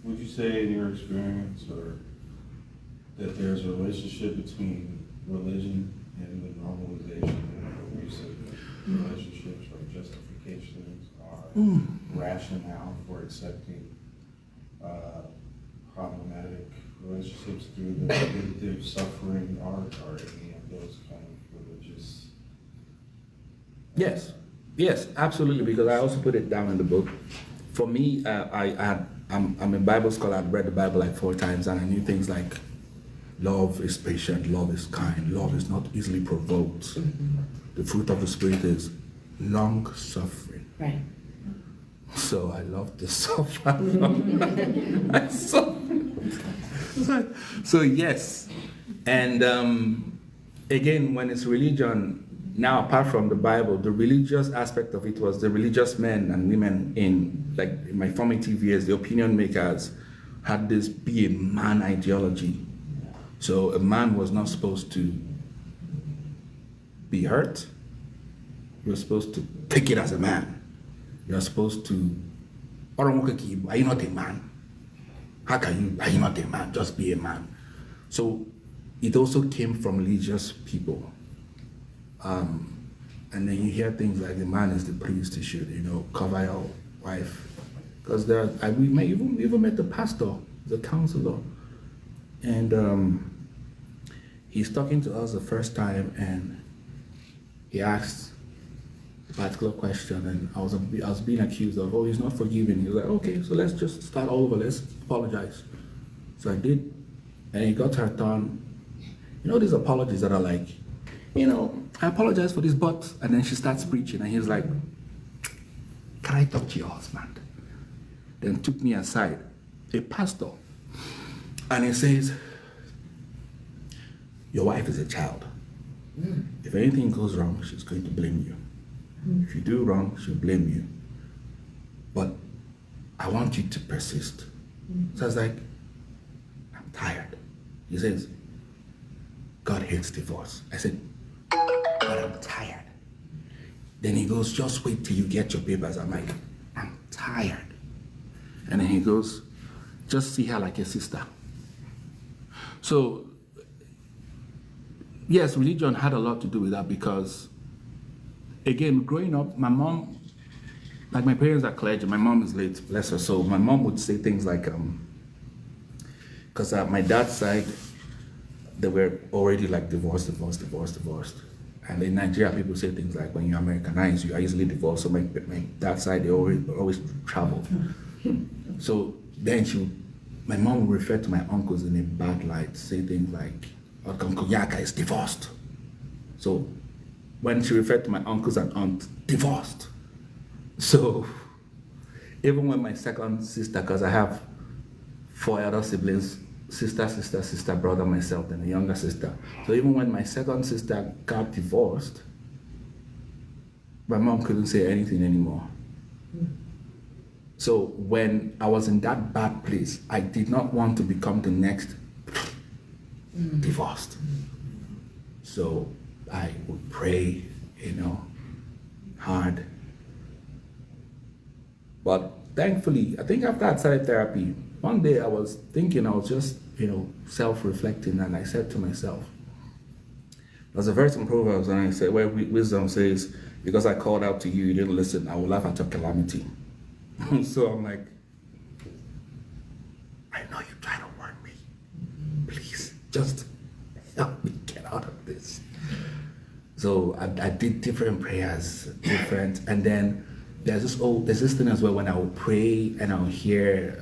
Would you say in your experience or that there's a relationship between religion and the normalization of abusive relationships or justifications or rationale for accepting problematic relationships through the suffering art or any of those kind of religious? Yes, absolutely, because I also put it down in the book. For me, I'm a Bible scholar. I've read the Bible like 4 times, and I knew things like love is patient, love is kind, love is not easily provoked. The fruit of the Spirit is long suffering. Right. So I love to suffer. I suffer. So yes, and again, when it's religion, now apart from the Bible, the religious aspect of it was the religious men and women in my formative years, the opinion makers had this be a man ideology. So a man was not supposed to be hurt. You're supposed to take it as a man. You're supposed to, are you not a man? How can you, are you not a man? Just be a man. So it also came from religious people. And then you hear things like the man is the priest, he should, cover your wife. Because we even met the pastor, the counselor. And he's talking to us the first time, and he asked a particular question, and I was being accused of, he's not forgiving. He was like, okay, so let's just start all over, let's apologize. So I did, and he got her turn. These apologies that are like, I apologize for this, but, and then she starts preaching, and he's like, can I talk to your husband? Then took me aside, a pastor, and he says, your wife is a child. If anything goes wrong, she's going to blame you. If you do wrong, she'll blame you. But I want you to persist. So I was like, I'm tired. He says, God hates divorce. I said, but I'm tired. Then he goes, just wait till you get your papers. I'm like, I'm tired. And then he goes, just see her like a sister. So, yes, religion had a lot to do with that because, again, growing up, my mom, like my parents are clergy, my mom is late, bless her soul. My mom would say things like, because my dad's side, they were already like divorced. And in Nigeria, people say things like, when you're Americanized, you are easily divorced. So my dad's side, they always travel. So then my mom would refer to my uncles in a bad light, say things like, Uncle Yaka is divorced. So when she referred to my uncles and aunt, divorced. So even when my second sister, because I have 4 elder siblings, sister, brother, myself, and a younger sister. So even when my second sister got divorced, my mom couldn't say anything anymore. So when I was in that bad place, I did not want to become the next divorced. So I would pray, hard. But thankfully, I think after I started therapy, one day I was thinking, I was just, self-reflecting, and I said to myself, there's a verse in Proverbs, and I said, where wisdom says, because I called out to you, you didn't listen, I will laugh at your calamity. So I'm like, I know you try to warn me. Please, just help me get out of this. So I did different prayers, and then there's this thing as well when I will pray and I'll hear,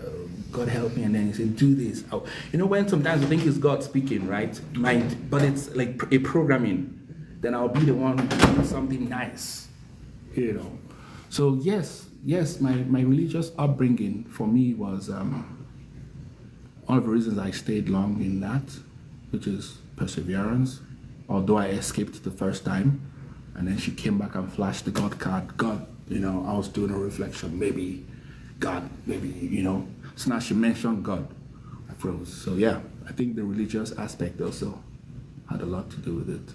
God help me, and then he said, do this. When sometimes we think it's God speaking, right? But it's like a programming. Then I'll be the one doing something nice, So yes, my religious upbringing for me was one of the reasons I stayed long in that, which is perseverance. Although I escaped the first time, and then she came back and flashed the God card. God, I was doing a reflection, maybe God, maybe, So now she mentioned God, I froze. So yeah, I think the religious aspect also had a lot to do with it.